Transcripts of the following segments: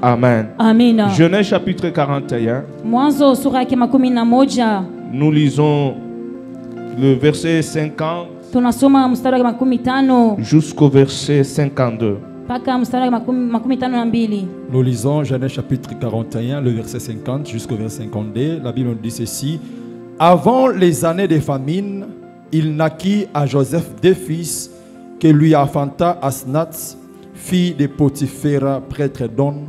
Amen. Amina. Genèse chapitre 41. Mwanzo sura yake 11. Nous lisons le verset 50 Tunasoma mstari wa 15 jusqu'au verset 52. mpaka mstari wa 52. Nous lisons Genèse chapitre 41, le verset 50 jusqu'au verset 52. La Bible nous dit ceci. Avant les années de famine, il naquit à Joseph 2 fils que lui affanta Asnath, fille de Potiphera, prêtre d'On.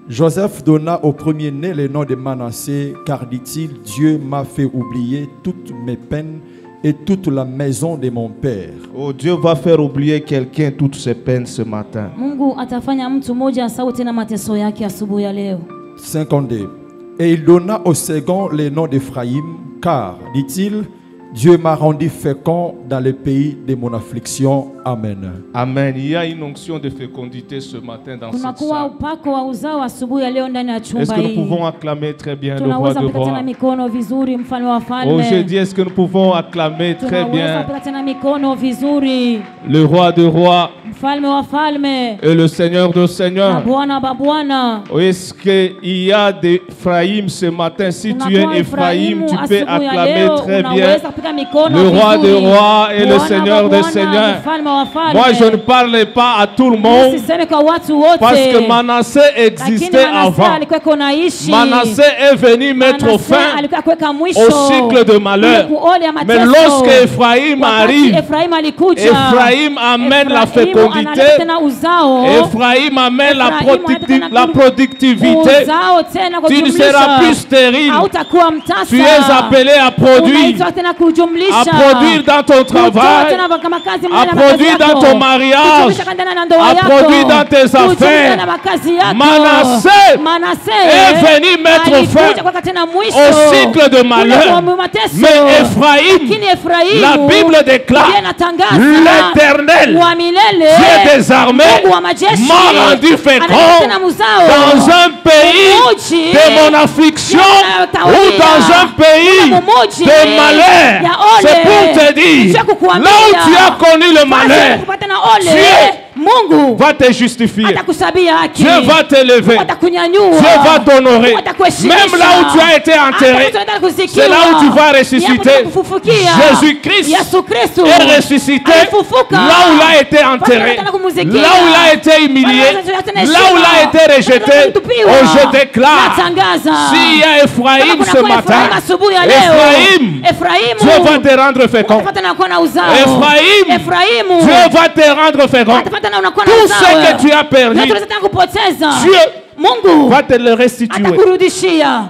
Joseph donna au premier-né le nom de Manassé, car dit-il, Dieu m'a fait oublier toutes mes peines et toute la maison de mon père. Oh, Dieu va faire oublier quelqu'un toutes ses peines ce matin. Mungu atafanya mtu mmoja asahau tena mateso yake asubuhi ya leo. 52. Et il donna au second le nom d'Ephraïm, car, dit-il, Dieu m'a rendu fécond dans le pays de mon affliction. Amen. Amen. Il y a une onction de fécondité ce matin dans cette Kunakuwa salle. upako wa uzao asubuhi ya leo ndani ya Est-ce chumba que nous hii. pouvons acclamer très bien le roi Tunaweza de kupata tena rois? mikono vizuri mfalme wa Oh, falme. j'ai dit, est-ce que nous pouvons acclamer très Tunaweza bien kupata tena mikono vizuri le roi de rois mfalme wa falme et le Seigneur de na seigneurs? Bwana wa bwana. Oh, est-ce qu'il y a des Ephraïm ce matin? Si tu es Kunakuwa Ephraïm, tu peux asubuhi ya acclamer leo, très bien unaweza kupiga mikono le roi vizuri. des rois et le Bwana Seigneur wa des bwana, seigneurs. mfalme wa falme. Moi, je ne parle pas à tout le monde Usiseme kwa watu wote. parce que Manassé Lakini existait Manasseh avant. alikuwa kunaishi. Manassé est venu mettre Manasseh fin alikuwa kuweka mwisho au cycle de malheur. ile kuole ya mateso. Mais lorsque Ephraïm Wakati arrive, Ephraim alikuja, Ephraïm amène la Efraimu fécondité, analeta tena uzao. Ephraïm amène la productivité. Uzao tena Tu ne kujumlisha. seras plus stérile. Hautakuwa mtasa. Tu es appelé à produire, Unaitwa tena kujumlisha. à produire dans ton Kutoa travail, tena kama kazi à mbele na produire makazi dans yako. ton mariage, Kujumlisha ndani na ndoa à yako. produire dans tes Kujumlisha affaires. na makazi yako. Manasseh est venu mettre fin alikuja kwa tena mwisho au cycle de malheur. Kule kwa mateso. Mais Ephraïm, Lakini Efraimu, la Bible déclare, Biblia inatangaza, l'Éternel, wa milele, Dieu des armées, Mungu wa majeshi, m'a rendu fécond analeta tena muzao dans un pays Mumuji de mon affliction ya ou dans un pays Mumuji de malheur. ya ole. C'est pour te dire, Nisha kukuambia, là où tu as connu le malheur, kupata na ole, Dieu Mungu va te justifier. atakusabia haki. Dieu va t'élever. Atakunyanyua. Dieu va t'honorer. Atakuheshimisha. Même là où tu as été enterré, c'est là où tu vas ressusciter. Jésus-Christ Yesu Kristo est ressuscité alifufuka. là où il a été enterré, là où il a été humilié, là où il a été rejeté. Oh, je déclare, s'il y a Ephraïm ce matin, Ephraïm, Dieu va te rendre fécond. Ephraïm, Dieu va te rendre fécond. Tout ce que tu as perdu, Dieu Mungu va te le restituer. atakurudishia.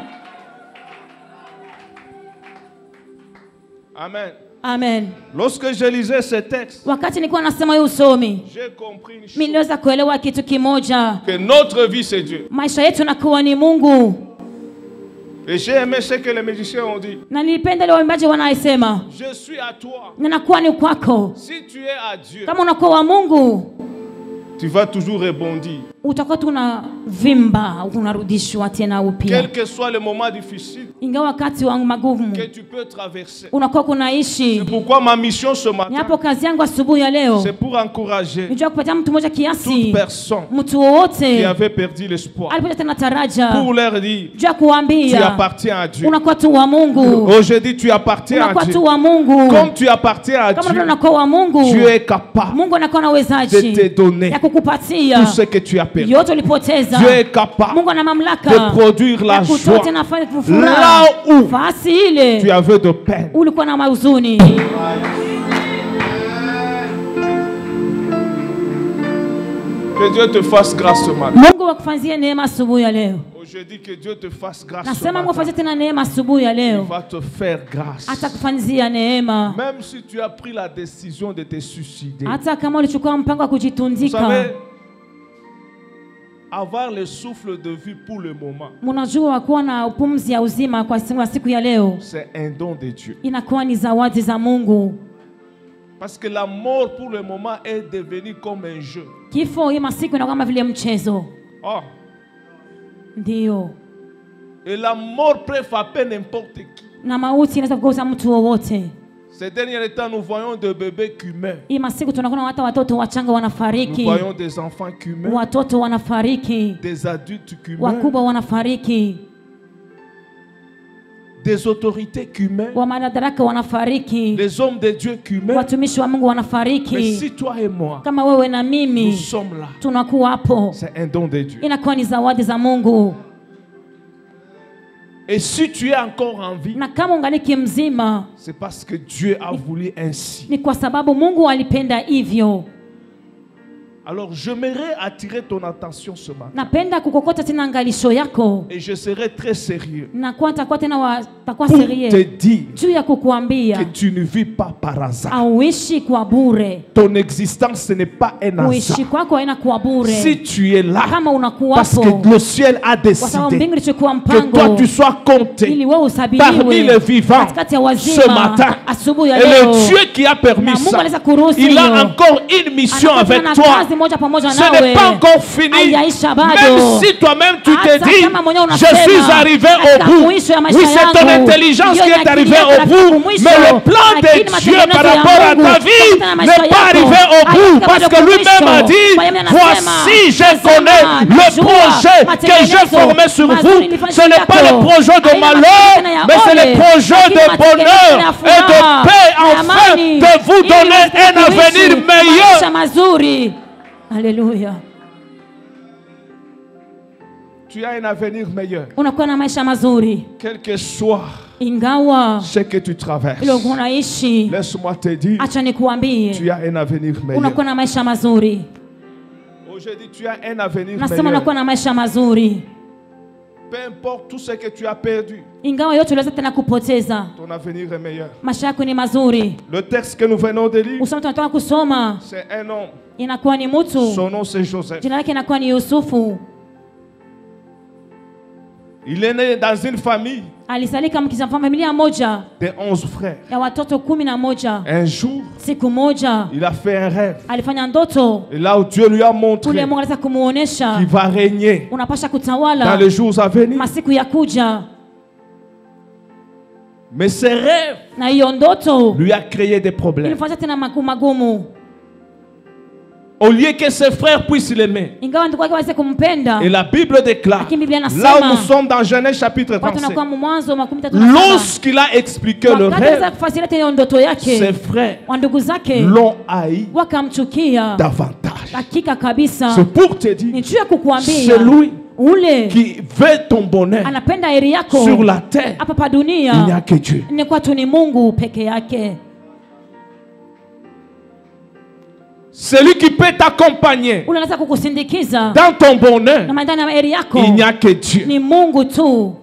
Amen. Amen. Lorsque je lisais ce texte, Wakati nilikuwa nasema hiyo usomi, j'ai compris une chose, mimi niliweza kuelewa kitu kimoja. que notre vie c'est Dieu. Maisha yetu nakuwa ni Mungu. Et j'ai aimé ce que les musiciens ont dit. Na nilipenda ile waimbaji wanasema, Je suis à toi. na nakuwa ni kwako. Si tu es à Dieu, Kama unakuwa wa Mungu, tu vas toujours rebondir. utakuwa tunavimba, unarudishwa tena upya. Quel que soit le moment difficile Ingawa wakati wa magumu que tu peux traverser. unakuwa kunaishi. C'est pourquoi ma mission ce Ni matin, hapo kazi yangu asubuhi ya leo, c'est pour encourager nijua kupatia mtu mmoja toute kiasi, personne mtu qui wowote avait perdu l'espoir, alipata tena taraja, pour leur dire, jua tu kuambia appartiens à Dieu. unakuwa tu wa Mungu. Aujourd'hui, tu appartiens à Unakuwa Dieu. tu wa Mungu. Comme tu appartiens à Kama Dieu, unakuwa wa Mungu, Dieu est capable Mungu anakuwa na de uwezaji te donner ya kukupatia tout ce que tu as perdu. yote ulipoteza. Dieu est capable Mungu ana mamlaka de produire la ya kutoa joie tena là furaha où fasi ile tu avais de peine. ulikuwa na mahuzuni. Que Dieu te fasse grâce ce matin. Mungu akufanzie neema asubuhi ya leo. Je dis que Dieu te fasse grâce ce Nasema Mungu matin. afanzie tena neema asubuhi ya Il leo. va te faire grâce. Atakufanzia neema. Même si tu as pris la décision de te suicider. Hata kama ulichukua mpango wa Vous kujitundika. savez, avoir le souffle de vie pour le moment, Mnajua kuwa na upumzi ya uzima kwa siku ya leo c'est un don de Dieu. inakuwa ni zawadi za Mungu. Parce que la mort pour le moment est devenue comme un jeu. Kifo hii masiku inakuwa kama vile mchezo. Oh. Ndio. Et la mort peut frapper n'importe qui. Na mauti inaweza kugusa mtu wowote. Ces derniers temps, nous voyons des bébés qui meurent. Hii masiku tunaona hata watoto wachanga Nous wanafariki. voyons des enfants qui meurent. Watoto wanafariki. Des adultes qui meurent. Wakubwa wanafariki. Des autorités qui meurent. Wa madaraka wanafariki. Les hommes de Dieu qui meurent. Watumishi wa Mungu wanafariki. Mais si toi et moi, kama wewe na mimi, nous sommes là, tunakuwa hapo. c'est un don de Dieu. Inakuwa ni zawadi za Mungu. Et si tu es encore en vie, Na kama ungaliki mzima, c'est parce que Dieu a voulu ainsi. ni kwa sababu Mungu alipenda hivyo. Alors j'aimerais attirer ton attention ce matin. Napenda kukokota tena angalisho yako. Et je serai très sérieux Na kwa takuwa tena takuwa pour serieux. te dire Juu ya kukuambia que tu ne vis pas par hasard. auishi kwa bure. Ton existence, ce n'est pas un hasard. Kuishi kwako haina kuwa bure. Si tu es là, Kama unakuwa parce hapo, que le ciel a kwa sababu décidé mbingu ilichukua que toi mpango tu sois compté ili wewe parmi usabiliwe les vivants katikati ya ce matin. wazima asubuhi ya Et leo. le Dieu qui a permis Na Mungu ça, anaweza kuruhusu il a hiyo. encore une mission Anakuwa avec na toi. kazi moja pamoja Ce nawe. n'est pas encore fini. Haijaisha bado. Même si toi-même tu te Hata dis, kama mwenyewe je unasema, suis arrivé au katika bout. mwisho ya maisha Oui, c'est ton yangu, intelligence hiyo qui ni est akili arrivée yako au inafika bout. mwisho. Mais le plan de Lakini Dieu matengenezo par ya rapport à Mungu ta vie kutokana na maisha n'est pas yako, arrivé au bout. haifika Parce bado que kwa lui-même a mwisho. dit, Kwa hiyo anasema, voici, je tazama, connais le najua projet que j'ai matengenezo formé sur mazuri vous. nilifanya Ce n'est pas yako. le projet de Haina malheur, matengenezo ya mais c'est le ole, projet lakini de bonheur matengenezo ya et de furaha, paix, ya afin amani, de vous ili donner uweze un avenir kuishi meilleur. maisha mazuri. Haleluya. Tu as un avenir meilleur. Unakuwa na maisha mazuri. Quel que soit Ingawa ce que tu traverses, ile unaishi, laisse-moi te dire, acha nikuambie, tu as un avenir meilleur. unakuwa na maisha mazuri. Aujourd'hui, tu as un avenir Nasema meilleur. unakuwa na maisha mazuri. Peu importe tout ce que tu as perdu, Ingawa yote uliweza tena kupoteza, ton avenir est meilleur. maisha yako ni mazuri. Le texte que nous venons de lire, Usoma tunataka kusoma, c'est un homme. inakuwa ni mtu, Son nom c'est Joseph. jina lake inakuwa ni Yusufu. Il est né dans une famille Alisalika mkisa familia moja de 11 frères. ya watoto 11. Un jour, Siku moja il a fait un rêve. alifanya ndoto, Et là où Dieu lui a kule montré Mungu anaweza kumuonesha qu'il va régner unapasha dans kutawala les jours à venir. masiku ya kuja. Mais ce rêve Na hiyo ndoto lui a créé des problèmes. ilifanya tena magumu. Au lieu que ses frères puissent l'aimer. Ingawa ndugu yake waweze kumpenda, Et la Bible déclare, lakini Biblia inasema, là où nous sommes dans Genèse chapitre kwa 37, tunakuwa Mwanzo 37, lorsqu'il a expliqué le wakati aliweza rêve, kufasiria tena ndoto ses yake, frères wa ndugu zake l'ont haï wakamchukia davantage. hakika kabisa. C'est pour te Ni dire, juu ya kukuambia c'est lui ule qui veut ton bonheur anapenda heri yako sur la terre. hapa pa Il n'y a dunia, que Dieu. ni kwa tu ni Mungu peke yake. Celui qui peut t'accompagner Ule anaweza kukusindikiza dans ton bonheur, na ndani ya heri yako il n'y a que Dieu. ni Mungu tu.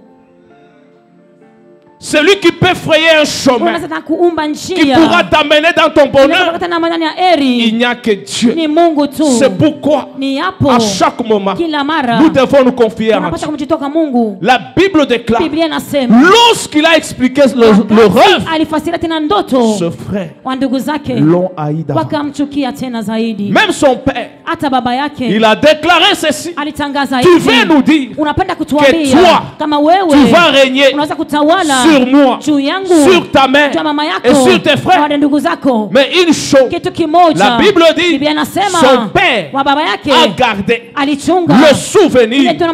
Celui qui peut frayer un Ule chemin anaweza kuumba qui njia pourra t'amener dans ton bonheur, na ndani ya il heri n'y a que Dieu. ni Mungu tu. C'est pourquoi Ni hapo à chaque moment kila mara nous devons nous confier en tunapaswa Dieu. kumjitoka Mungu. La Bible déclare, Biblia inasema lorsqu'il a expliqué le rêve, alifasiria tena ndoto, ce frère wa ndugu zake l'ont haï davantage. wakamchukia tena zaidi. Même son père, Hata baba yake il a déclaré ceci. alitangaza Tu veux hivi, nous dire unapenda que kutuambia toi, kama tu wewe vas régner unaweza kutawala sur moi, juu yangu, sur ta mère juu ya mama yako et sur tes na frères. wale ndugu zako. Mais une chose, Kitu kimoja la Bible dit, Biblia inasema son père wa baba yake a gardé alichunga le ile souvenir tuna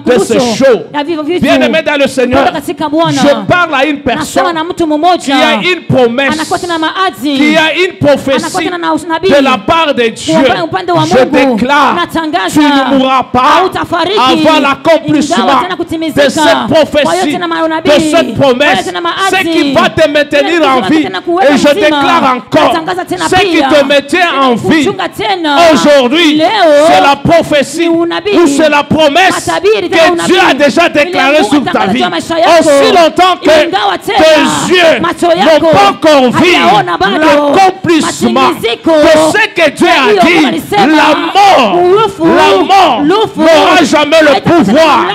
de ces choses. ya vivyo vitu. Bien-aimé dans le Seigneur, Kutoka katika Bwana. je parle à une Nasema personne na mtu qui mmoja a une promesse, anakuwa tena maadhi, qui a une anakuwa prophétie tena na unabii de la part de Dieu. upande wa Je Mungu. déclare, Natangaza, tu ne mourras pas hautafariki avant l'accomplissement ingawa tena kutimizika de cette kwa prophétie, yote na maunabii, de cette kwa yote promesse, na maadhi, ce qui va te maintenir Ile en kitu vie. tena kuweka Et je mzima. déclare encore, Natangaza tena ce qui pia, te maintient en vie kuchunga tena aujourd'hui, leo, c'est la prophétie ni unabii, ou c'est la promesse matabiri tena que unabii, Dieu a déjà ile déclarée Mungu sur ta atangaza vie. juu ya maisha yako. Aussi longtemps que Ingawa tena tes yeux macho n'ont yako pas encore vu hayaona bado l'accomplissement matimiziko de ce que Dieu ya hiyo a Mungu dit. alisema, La mort n'aura jamais le pouvoir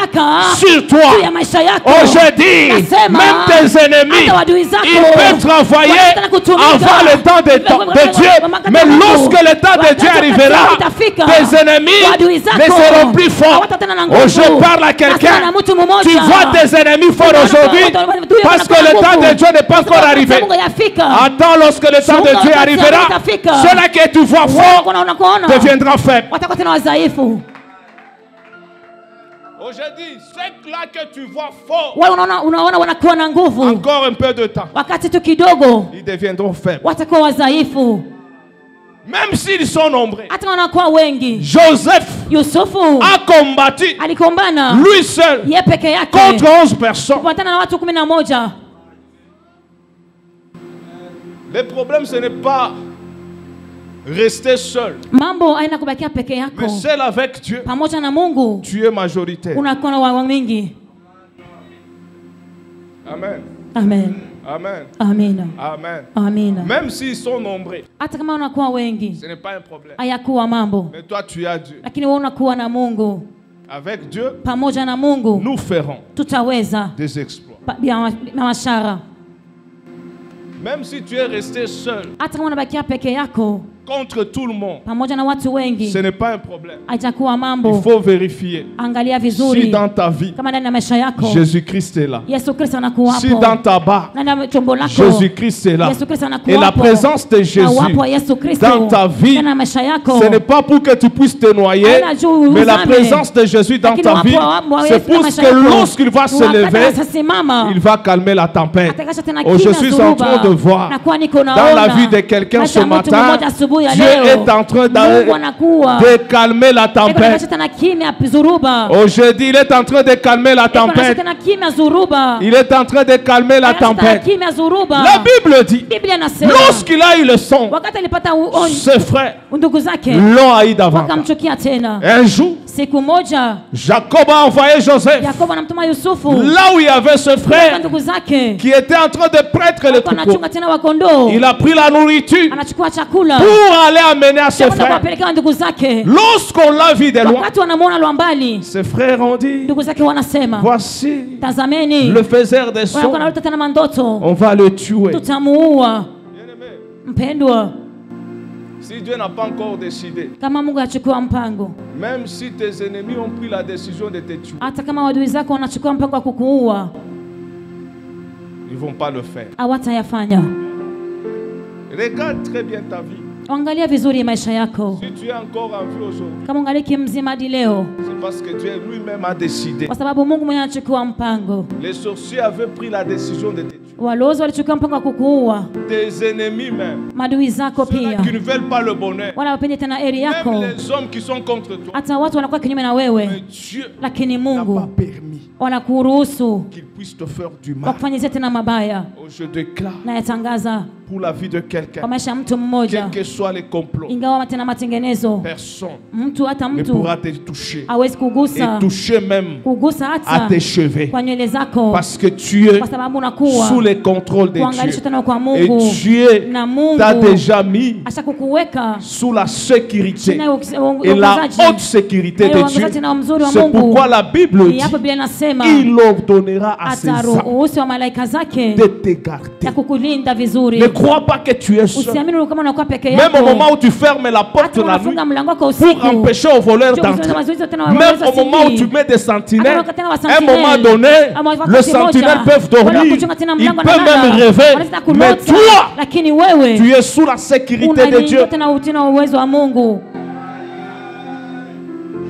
sur toi. juu ya maisha yako. Oh, je dis, Nasema, même tes ennemis, il peut travailler avant le temps de Dieu. Mais lorsque le temps de Dieu arrivera, tes ennemis ne seront plus forts. Oh, je parle à quelqu'un. Tu vois tes ennemis forts aujourd'hui parce que le temps de Dieu n'est pas encore arrivé. Attends, lorsque le temps de Dieu arrivera, ceux-là que tu vois forts deviendront faibles. Oh, je dis, ceux-là que tu vois forts, encore un peu de temps, ils deviendront faibles. Même s'ils sont nombreux. Joseph a combattu lui seul contre 11 personnes. Le problème, ce n'est pas rester seul. Mais seul avec Dieu, tu es majoritaire. Amen. Amen. Amen. Amina. Amen. Amina. Même s'ils sont nombreux, Hata kama unakuwa wengi ce n'est pas un problème. hayakuwa mambo, Mais toi, tu as Dieu. lakini wewe unakuwa na Mungu. Avec Dieu, Pamoja na Mungu nous ferons tutaweza des exploits. mashara. Même si tu es resté seul Hata kama unabakia peke yako contre tout le monde, pamoja na watu wengi, ce n'est pas un problème. haitakuwa Il mambo. faut vérifier Angalia si vizuri dans ta vie, kama ndani ya maisha yako Jésus-Christ est là. Yesu Kristo anakuwapo. Si dans ta barre, Ndani ya chombo lako Jésus-Christ est là. Yesu Kristo Et la anakuwapo. présence de Jésus Uwapo wa Yesu Kristo dans ta vie, ndani ya maisha yako, ce n'est pas pour que tu puisses te noyer, Haina juu mais la uzame. présence de Jésus dans Lakini ta vie, wapo wa c'est Yesu pour na maisha que yako, lorsqu'il va se wakati lever, atasimama, il va calmer la tempête. atakasha tena Oh, je kimya suis en zuruba. train de voir Nakuwa niko dans naona la vie de quelqu'un maisha ce ya mtu matin, mmoja asubuhi ya Dieu leo. est en train Mungu anakuwa de calmer la atakasha tempête. tena kimya zuruba. Oh, je dis, il est en train de calmer la Atakasha tempête. tena kimya zuruba. Il est en train de calmer la Atakasha tena tempête. kimya zuruba. La Bible dit, Biblia inasema lorsqu'il a eu le son, wakati alipata ses frères ndugu zake l'ont haï davantage. wakamchukia tena. Un jour, Siku moja Jacob a envoyé Joseph Yakobo anamtuma Yusufu là où il y avait ce kwa frère ndugu zake, qui était en train de prêtre le alikuwa troupeau. anachunga tena wakondoo, Il a pris la nourriture anachukua chakula pour aller amener à ses kwenda frères. kuwapelekea ndugu zake. Lorsqu'on l'a vu de loin, Wakati wanamuona lwa mbali, ses frères ont dit, ndugu zake wanasema, voici tazameni, le faiseur des sons, wanakuwa naleta tena mandoto, on va le tuer. tutamuua. Bien-aimé, Mpendwa, si Dieu n'a pas encore décidé, kama Mungu achukua mpango, même si tes ennemis ont pris la décision de te tuer, hata kama wadui zako wanachukua mpango wa kukuua, ils ne vont pas le faire. hawatayafanya. Regarde très bien ta vie. Angalia vizuri maisha yako. Si tu es encore en vie aujourd'hui, Kama ungaliki mzima hadi leo, c'est parce que Dieu lui-même a décidé. kwa sababu Mungu mwenyewe anachukua mpango. Les sorciers avaient pris la décision de te tuer. Walozi walichukua mpango wa kukuua, Tes ennemis même, madui zako ceux-là pia, qui ne veulent pas le bonheur, wala wapendi tena heri yako. même les hommes qui sont contre toi. Hata watu wanakuwa kinyume na Mais wewe, Dieu lakini n'a pas Mungu permis wanakuruhusu qu'ils puissent te faire du mal. wakufanyizia tena mabaya. Oh, je déclare Na yatangaza pour la vie de quelqu'un, kwa maisha ya mtu mmoja, quels que soient les complots, ingawa tena matengenezo, personne mtu hata ne mtu pourra te toucher hawezi et kugusa toucher même kugusa à hata tes cheveux, kwa nywele zako, parce que tu es kwa sababu unakuwa sous le contrôle de kuangalishwa Dieu. tena kwa Et Mungu, Dieu na Mungu t'a déjà mis asha kukuweka sous la sécurité chini ya et la uongozaji haute sécurité na de Dieu. uongozaji na mzuri wa C'est Mungu. pourquoi la Bible Ni dit hapo Biblia inasema il ordonnera à ses anges ataruhusu wa malaika zake de te garder. ya kukulinda vizuri. Ne crois pas que tu es seul. Usiamini kama unakuwa peke Même au yako, moment où tu fermes la porte hata la nuit unafunga mlango wako pour usiku, empêcher aux voleurs Ndio d'entrer. kusema mazoezi tena Même waweza au moment où sindi. tu mets des sentinelles, Hata wakati tena wa à un sentinelle, moment donné, ama wakati les moja, sentinelles peuvent wale dormir, wakuchunga tena ils mlango peuvent wanalala, même rêver. wanaweza Mais kulota, toi, lakini wewe tu es sous la sécurité de Dieu. unalindwa tena utina uwezo wa Mungu.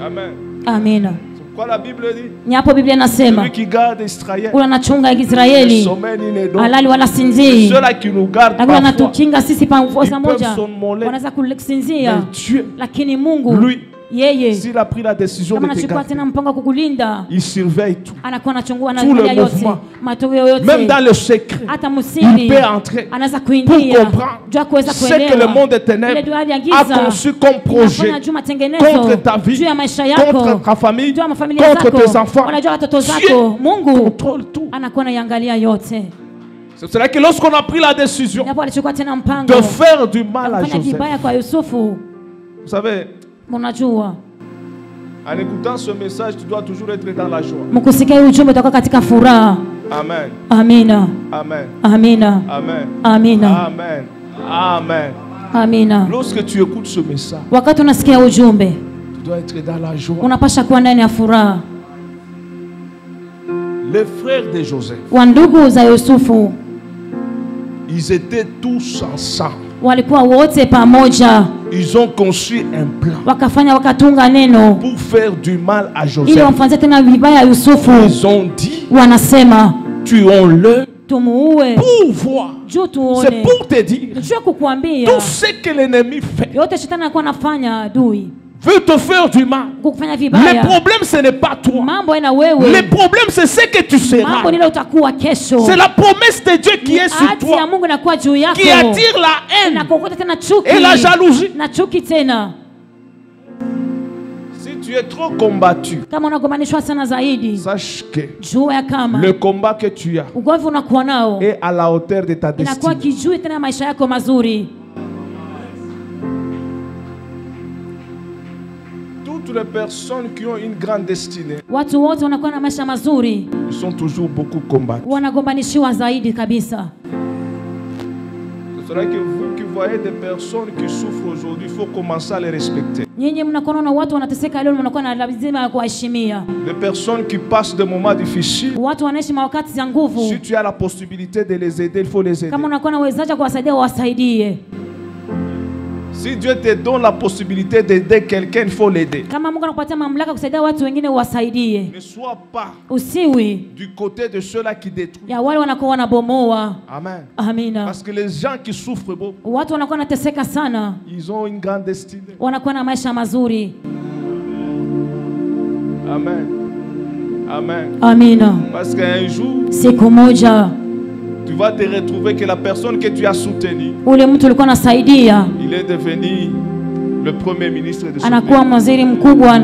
Amen. Amina. Quoi la Bible dit? Ni hapo Biblia inasema Celui qui garde Israël, ule anachunga ne Israeli sommeil ni ne dort. halali wala sinzii, Ceux-là qui nous gardent lakini parfois, anatukinga sisi pamoja moja, somnoler. wanaweza kusinzia, mais Dieu, lakini Mungu lui, yeye s'il a pris la décision kama de te anachukua garder, tena mpango wa kukulinda, il surveille tout. anakuwa anachungua na Tout le angalia yote, mouvement. matokeo yote, Même dans le secret, hata il musiri peut entrer anaweza pour kuingia comprendre juu ya kuweza ce que le kuelewa monde des ile ténèbres dunia ya a giza conçu comme projet inafanya juu matengenezo contre ta vie, juu ya maisha contre yako, ta famille, juu ya mafamilia contre tes zako, enfants. wanajua watoto Dieu zako. Mungu contrôle tout. anakuwa anaiangalia yote. C'est cela que lorsqu'on a pris la décision Hapo alichukua tena mpango de faire du mal à kufanya Joseph, vibaya kwa Yusufu. vous savez, Unajua, en écoutant ce message, tu dois toujours être dans la joie. mkusikia ujumbe utakuwa katika furaha. Amen. Amina. Amen. Amina. Amen. Amina. Amen. Amen. Amina. Lorsque tu écoutes ce message, wakati unasikia ujumbe, tu dois être dans la joie. unapasha kuwa ndani ya furaha. Les frères de Joseph, Wandugu za Yusufu, ils étaient tous ensemble. walikuwa wote pamoja. Ils ont conçu un plan wakatunga neno pour faire du mal à ili Joseph. wamfanyie tena vibaya Yusufu. Ils ont dit, wanasema tuons-le tumuue pour voir. juu tuone. C'est pour te dire, Tujue kukuambia tout ce que l'ennemi fait yote shetani anakuwa anafanya adui veut te faire du mal. kukufanya Le vibaya. problème, ce n'est pas toi. Mambo ina wewe. Le problème, c'est ce que tu seras. Mambo nile utakuwa kesho. C'est la promesse de Dieu qui est sur Ahadi toi, ya Mungu inakuwa juu yako. qui attire la haine na kokota tena chuki et la jalousie. na chuki tena. Si tu es trop combattu, Kama unagombanishwa sana zaidi, sache que jua ya kama le combat que tu as ugomvi unakuwa nao est à la hauteur de ta inakuwa destinée. kijui tena maisha yako mazuri. Toutes les personnes qui ont une grande destinée, Watu wote wanakuwa na maisha mazuri, ils sont toujours beaucoup combattus. wanagombanishiwa zaidi kabisa. C'est vrai que vous qui voyez des personnes qui souffrent aujourd'hui, il faut commencer à les respecter. Nyinyi mnakuwa na watu wanateseka leo, mnakuwa na lazima ya kuwaheshimia. Les personnes qui passent des moments difficiles, Watu wanaishi mawakati za nguvu. si tu as la possibilité de les aider, il faut les aider. Kama unakuwa na uwezaji kuwasaidia, wasaidie. Si Dieu te donne la possibilité d'aider quelqu'un, il faut l'aider. Kama Mungu anakupatia mamlaka kusaidia watu wengine, uwasaidie. Ne sois pas Usiwi du côté de ceux-là qui détruisent. ya wale wanakuwa wanabomoa. Amen. Amina. Parce que les gens qui souffrent beaucoup, Watu wanakuwa wanateseka sana, ils ont une grande destinée. wanakuwa na maisha mazuri. Amen. Amen. Amina. Parce qu'un jour, Siku moja tu vas te retrouver que la personne que tu as soutenue, ule mtu ulikuwa unasaidia il est devenu le premier ministre de ce anakuwa pays. waziri mkubwa.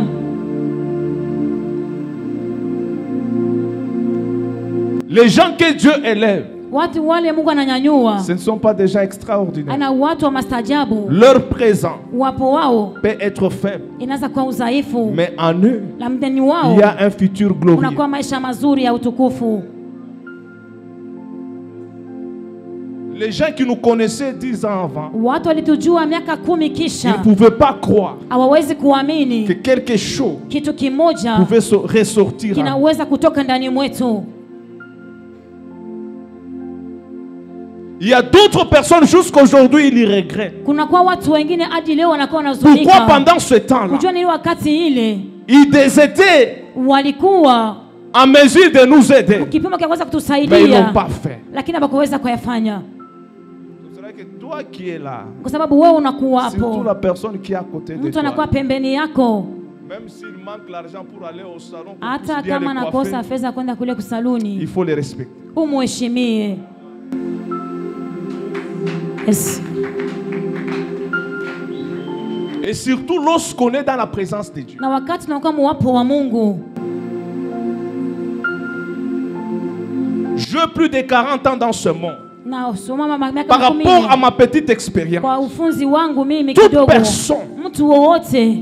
Les gens que Dieu élève, Watu wale Mungu ananyanyua, ce ne sont pas des gens extraordinaires. ana watu wa mastajabu. Leur présent Wapo wao peut être faible, inaweza kuwa udhaifu, mais en eux, la mdeni il wao y a un futur glorieux. unakuwa maisha mazuri ya utukufu. Les gens qui nous connaissaient 10 ans avant, Watu walitujua miaka 10 ils kisha, ne pouvaient pas croire hawawezi que kuamini quelque chose kitu kimoja pouvait ressortir en eux. kinaweza kutoka ndani mwetu. Il y a d'autres personnes jusqu'aujourd'hui, ils y regrettent. Kunakuwa watu wengine hadi leo wanakuwa Pourquoi wanazunika. pendant ce temps-là, Kujua nini wakati ile ils étaient walikuwa en mesure de nous aider, kipimo cha kuweza mais ils kutusaidia, n'ont pas fait. lakini hawakuweza kuyafanya, C'est vrai que toi qui es là, kwa sababu wewe unakuwa surtout hapo, la personne qui est à côté de mtu anakuwa toi, pembeni yako. même s'il manque l'argent pour aller au salon, pour Hata bien kama les anakosa coiffer, fedha kwenda kule il kusaluni, faut les respecter. umuheshimie. Yes. Et surtout lorsqu'on est dans la présence de Dieu. Na wakati tunakuwa muwapo wa Mungu. J'ai plus de 40 ans dans ce monde. Na soma miaka Par 10 rapport à ma petite expérience, kwa ufunzi wangu mimi toute kidogo, personne mtu wowote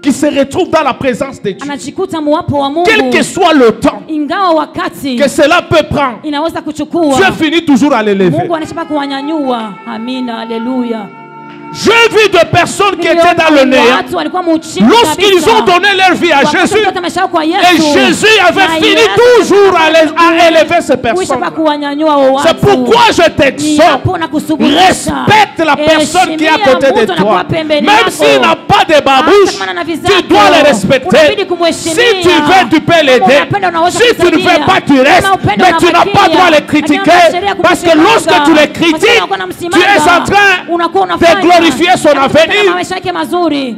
qui se retrouve dans la présence de Dieu, anajikuta muwapo wa quel que Mungu, soit le temps ingawa wakati que cela peut prendre, inaweza kuchukua, Dieu finit toujours à l'élever. Mungu anashapa kuwanyanyua. Amina, haleluya. J'ai vu des personnes qui étaient dans le néant. Watu walikuwa muchini Lorsqu'ils kabisa. ont donné leur vie à Wakati Jésus, walipata maisha yao kwa et Yesu, Jésus avait na fini Yesu toujours à élever ces personnes. kuishapa kuwanyanyua wao watu. C'est pourquoi je t'exhorte, Hapo na kusuburisha. respecte la personne qui est à côté Heshimia de mtu toi. anakuwa pembeni Même yako. s'il n'a pas de babouche, Hata kama ana tu vizako, dois le respecter. unabidi kumheshimia. Si tu veux, tu peux l'aider. Kama unapenda, unaweza Si tu ne kumsaidia. veux pas, tu restes. Kama upendo, Mais tu n'as pas unabakia. droit à les Lakini critiquer. una sheria Parce que kumsimanga. lorsque tu les Kwa critiques, sababu unakuwa unamsimanga, tu es en train unakuwa de unafanya glorifier son na kutenda avenir. maisha yake mazuri.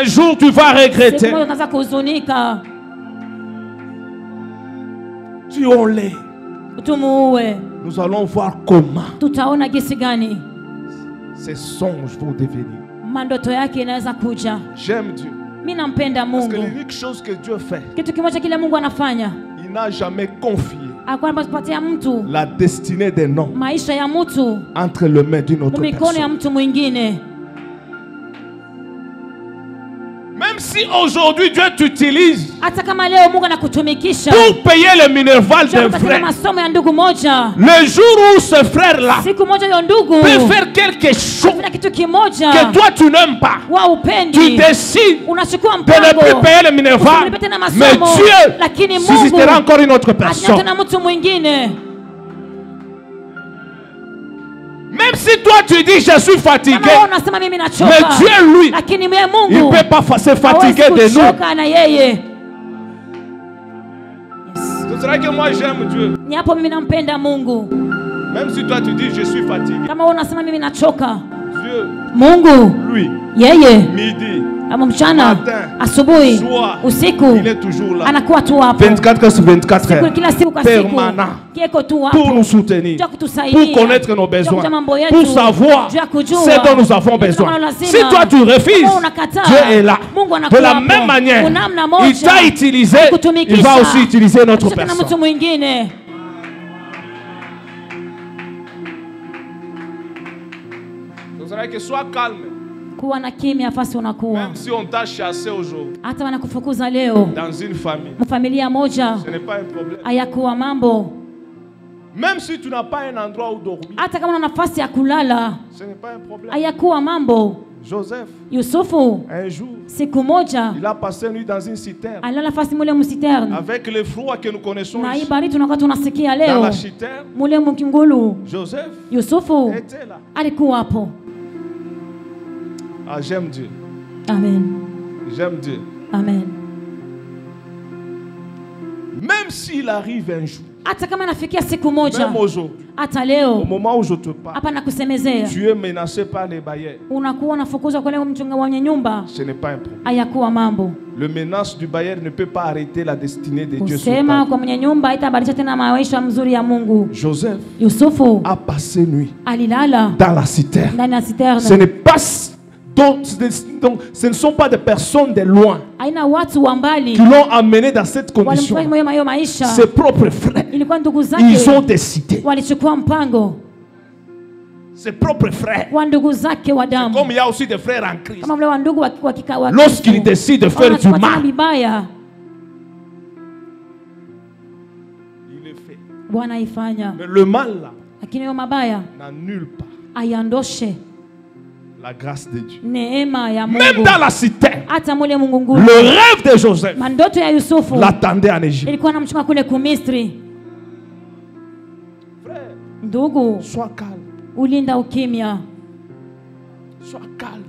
Un jour, tu vas Siku regretter. moja utaanza kuhuzunika. Tuons-les. Tumuue. Nous allons voir comment Tutaona gisi gani ces songes vont devenir. mandoto yake inaweza kuja. J'aime Dieu. Mimi nampenda Parce que Mungu. l'unique chose que Dieu fait, Kitu kimoja kile Mungu anafanya, il n'a jamais confié alikuwa anapatia mtu la destinée d'un homme maisha ya mtu entre les mains d'une autre mikono ya personne. mtu mwingine. Même si aujourd'hui Dieu t'utilise hata kama leo Mungu anakutumikisha pour payer le minerval d'un frère, masomo ya ndugu moja, le jour où ce frère-là siku moja yo ndugu peut faire quelque chose kitu kimoja que toi tu n'aimes pas, tu décides unachukua de ne plus payer le minerval, mais Dieu suscitera encore une autre personne. Même si toi tu dis je suis fatigué, mais Dieu lui, il ne peut pas se fatiguer de nous. Ce sera que moi j'aime Dieu. Même si toi tu dis je suis fatigué, Dieu, lui, midi, mchana, asubuhi, usiku, il est toujours là. Anakuwa tu hapo 24 heures sur 24 heures, kila siku kwa siku, permanent, kieko tu hapo pour nous soutenir, pour connaître nos besoins, pour savoir ce dont nous avons besoin. Si toi tu refuses, Dieu est là. De la même manière, il t'a utilisé, il va aussi utiliser notre personne. Que sois calme. Kuwa na kimya fasi unakuwa. Même si on t'a chassé aujourd'hui. Hata wanakufukuza leo. Dans une famille. Mfamilia moja. Ce n'est pas un problème. Hayakuwa mambo. Même si tu n'as pas un endroit où dormir. Hata kama una nafasi ya kulala. Ce n'est pas un problème. Hayakuwa mambo. Joseph. Yusufu. Un jour. Siku moja. Il a passé une nuit dans une citerne. Alala fasi mule msiterne. Avec le froid que nous connaissons. Na hii baridi tunakuwa tunasikia leo. Dans la citerne. Mule mkingulu. Joseph. Yusufu. Était là. Alikuwa hapo. Ah, j'aime Dieu. Amen. J'aime Dieu. Amen. Même s'il arrive un jour, hata kama nafikia siku moja, même aujourd'hui, hata leo, au moment où je te parle, hapa nakusemezea, tu es menacé par les bailleurs. Unakuwa unafukuzwa kwa leo mchunga wa nyumba. Ce n'est pas un problème. Hayakuwa mambo. Le menace du bailleur ne peut pas arrêter la destinée de Dieu. Kusema kwa mwenye nyumba haitabadilisha tena maisha mzuri ya Mungu. Joseph Yusufu a passé nuit alilala dans la citerne. Ndani ya citerne. Ce n'est pas donc, ce ne sont pas des personnes de loin qui l'ont amené dans cette condition. Ses propres frères, ils ont décidé. Ses propres frères. Comme il y a aussi des frères en Christ. Lorsqu'ils décident de faire du mal, il le fait. Mais le mal là n'annule pas la grâce de Dieu. Même dans la cité, le rêve de Joseph l'attendait en Égypte. Frère, sois calme. Sois calme.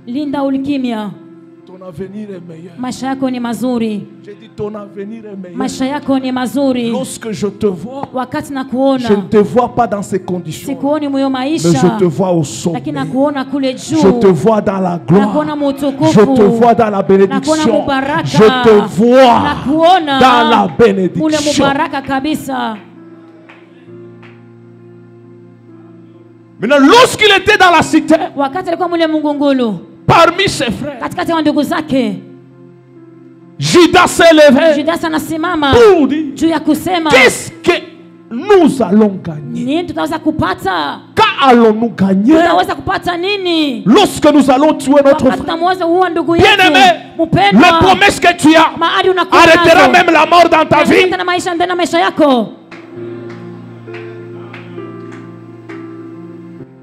Ton avenir est meilleur. Maisha yako ni mazuri. J'ai dit ton avenir est meilleur. Maisha yako ni mazuri. Lorsque je te vois, wakati nakuona, je ne te vois pas dans ces conditions. Sikuoni moyo maisha. Mais je te vois au sommet. Lakini nakuona kule juu. Je te vois dans la gloire. Nakuona mutukufu. Je te vois dans la bénédiction. Nakuona mubaraka. Je te vois nakuona dans la bénédiction. Mule mubaraka kabisa. Maintenant, lorsqu'il était dans la cité, wakati alikuwa mule mungungulu, parmi ses frères, katikati ya ndugu zake, Judas s'est levé. Judas anasimama pour dire, juu ya kusema, qu'est-ce que nous allons gagner? Nini tutaweza kupata? Quand allons-nous gagner? Tutaweza kupata nini? Lorsque nous allons tuer notre frère. Bien-aimé, les promesses que tu as arrêtera même la mort dans ta vie.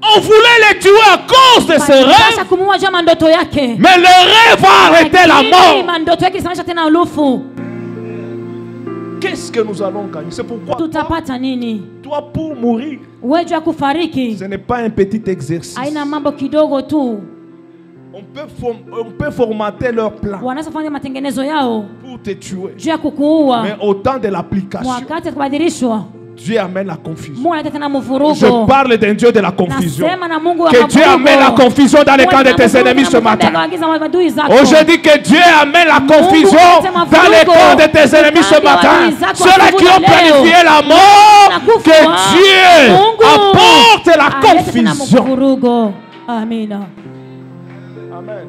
On voulait les tuer à cause de ce rêve. Mais le rêve va arrêter la mort. Qu'est-ce que nous allons gagner? C'est pourquoi toi pour mourir, ce n'est pas un petit exercice. On peut formater leur plan pour te tuer. Mais au temps de l'application, Dieu amène la confusion. Je parle d'un Dieu de la confusion. Que Dieu amène la confusion dans les camps de tes ennemis ce matin. Oh, je dis que Dieu amène la confusion dans les camps de tes ennemis ce matin. Ceux-là qui ont planifié la mort, que Dieu apporte la confusion. Amen. Amen.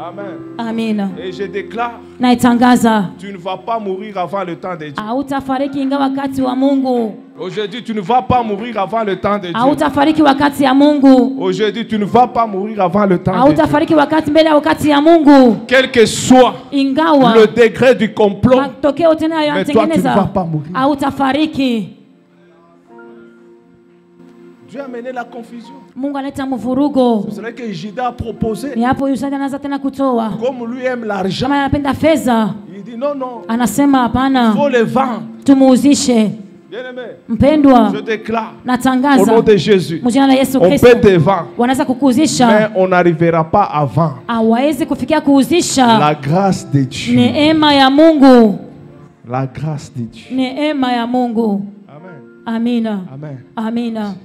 Amen. Amina. Et je déclare, Naitangaza, tu ne vas pas mourir avant le temps de Dieu. hautafariki ingawa wakati wa Mungu. Aujourd'hui, tu ne vas pas mourir avant le temps de Dieu. Hautafariki wakati ya Mungu. Aujourd'hui, tu ne vas pas mourir avant le temps de Dieu. Hautafariki wakati mbele ya wakati ya Mungu. Quel que soit Ingawa le degré du complot, matokeo tena mais toi, tu ne vas yanatengeneza, pas mourir. hautafariki. Dieu a mené la confusion. Mungu analeta mvurugo. C'est vrai que Judas a proposé, Ni hapo Yusufu anaanza tena kutoa. comme lui aime l'argent, Kama anapenda fedha, il dit non, non, anasema il hapana, faut le vendre. tumuuzishe. Bien-aimé, Mpendwa, je déclare au natangaza nom de Jésus, mjina la Yesu on Kristo, peut te vendre, wanaweza mais kukuuzisha, on n'arrivera pas à vendre hawawezi kufikia kuuzisha. la grâce de Dieu. Neema ya Mungu, La grâce de Dieu. neema ya Mungu. Amen. Amina, Amen. amina.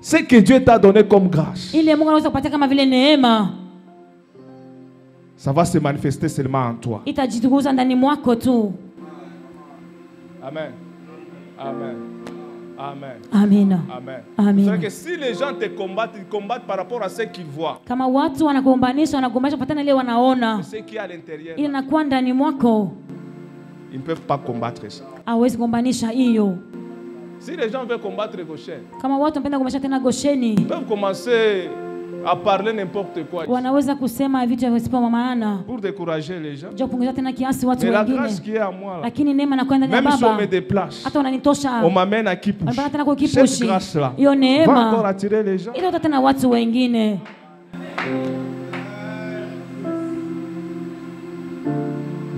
Ce que Dieu t'a donné comme grâce, Ile Mungu anaweza kupatia kama vile neema, ça va se manifester seulement en toi. itajitukuza ndani mwako tu. Amen. Amen. Amen. Amina, Amen. Amen. C'est que si les gens te combattent, ils combattent par rapport à ce qu'ils voient. kama watu wanagombanisha kufuatana ile wanaona, Ce qui est à l'intérieur, ile inakuwa ndani mwako, ils ne peuvent pas combattre ça. hawezi gombanisha hiyo. Si les gens veulent combattre Goshen, Kama watu wanapenda kumbasha tena Gosheni, ils peuvent commencer à parler n'importe quoi wanaweza kusema vitu visivyo maana, pour décourager les gens. je kupunguza tena kiasi watu Mais la wengine, grâce qui est à moi, là, lakini neema na kwenda ndani ya même si on Baba, me déplace, hata wananitosha, on m'amène à Kipush. wanapata tena kwa Cette kipushi, grâce-là hiyo va encore neema attirer les gens. ile tena watu wengine.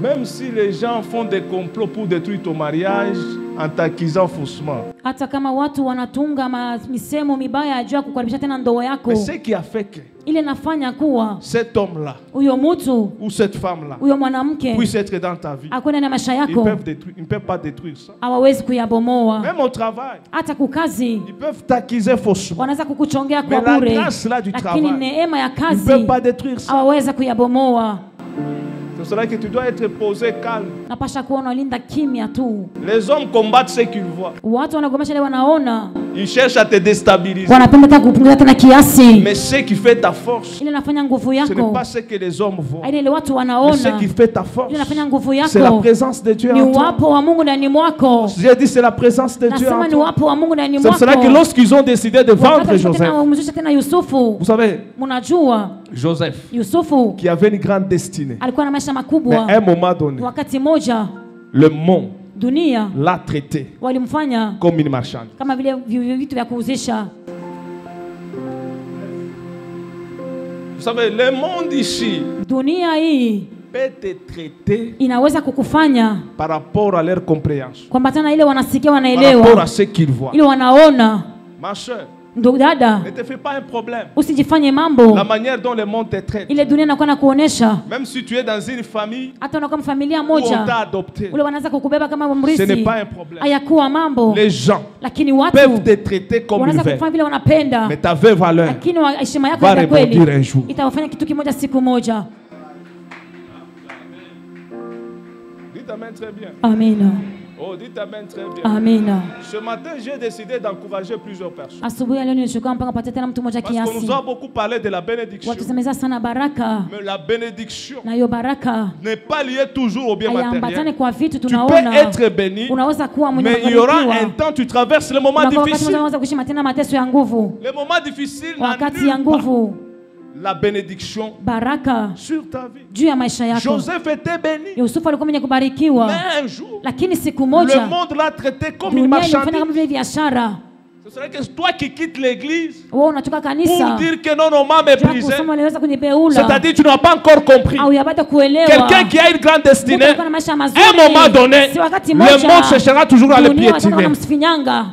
Même si les gens font des complots pour détruire ton mariage en t'accusant faussement. Hata kama watu wanatunga misemo mibaya juu ya kukaribisha tena ndoa yako, Mais ce qui a fait que ile nafanya kuwa cet homme-là huyo mtu, ou cette femme-là huyo mwanamke puisse être dans ta vie, akwenda na maisha ils yako, ne peuvent pas détruire ça. hawawezi kuyabomoa. Même au travail, Hata kukazi ils peuvent t'accuser faussement. wanaweza kukuchongea Mais kwa la bure, grâce là du lakini travail, neema ya ils ne kazi peuvent pas détruire ça. hawaweza kuyabomoa. C'est cela que tu dois être posé calme. Napasha kuona linda kimya tu. Les hommes combattent ce qu'ils voient. Watu wanagomesha ile wanaona, Ils cherchent à te déstabiliser. wanapenda hata kupunguza tena kiasi. Mais ce qui fait ta force, Ile nafanya nguvu ce n'est yako, pas ce que les hommes voient. ile watu Mais wanaona, ce qui fait ta force, ile nafanya nguvu c'est la yako présence de Dieu ni en toi. uwapo wa Mungu ndani mwako. J'ai dit c'est la présence de Dieu en Nasema ni toi. uwapo wa Mungu ndani C'est pour cela que mwako. lorsqu'ils ont décidé de vendre Joseph, Wamzusha tena Yusufu, vous savez, mnajua Joseph, Yusufu qui avait une grande destinée, alikuwa na maisha mais makubwa. à un moment donné, Wakati moja le monde dunia l'a traité walimfanya comme une marchande. kama vile vitu vya kuuzisha. Vous savez, le monde ici Dunia hii peut te traiter inaweza kukufanya par rapport à leur compréhension, kwambatana ile wanasikia par rapport wanaelewa, à ce qu'ils voient. ile wanaona. Ma soeur, Ndugu dada, ne te fais pas un problème. usijifanye mambo La manière dont le monde te traite, ile dunia inakuwa na kuonesha. même si tu es dans une famille Hata unakuwa familia où on t'a moja, adopté, ule wanaanza kukubeba kama ce mrithi, n'est pas un problème. hayakuwa mambo, Les gens lakini peuvent watu te traiter comme une wanaweza veuve, kufanya vile wanapenda, mais ta vraie valeur lakini heshima yako va ya rebondir kweli un jour. itawafanya kitu kimoja siku moja. Dites amen très bien. Amina, Oh, dites amen très bien. amina. Ce matin, j'ai décidé d'encourager plusieurs personnes. Asubuhi ya leo nilichukua mpaka patia tena mtu mmoja Parce qu'on kiasi. nous a beaucoup parlé de la bénédiction. Watusemeza sana baraka, Mais la bénédiction na hiyo baraka n'est pas liée toujours au bien haiambatane matériel. kwa vitu Tu peux tunaona. être béni, Unaweza kuwa mwenye mais il y aura un kufanikiwa, temps tu traverses les moments unakuwa wakati mmoja difficiles. unaweza kuishi matena mateso ya nguvu, Les moments difficiles wakati ya n'annulent pas nguvu la bénédiction baraka sur ta vie. juu ya maisha yako. Joseph était béni, Yusufu alikuwa mwenye kubarikiwa, mais un jour, lakini siku le moja monde l'a traité comme une dunia ilimfanya marchandise. kama vile biashara. Ce serait que toi qui quittes l'église Wewe unatoka pour kanisa dire que non, on m'a juu ya méprisé. kusema aliweza kunibeula C'est-à-dire tu n'as pas encore compris. au yabata kuelewa. Quelqu'un qui a une grande Mtu destinée, alikuwa na maisha à mazuri, un moment donné, si wakati le moja monde cherchera toujours à le dunia wataka piétiner. wanamsifinyanga.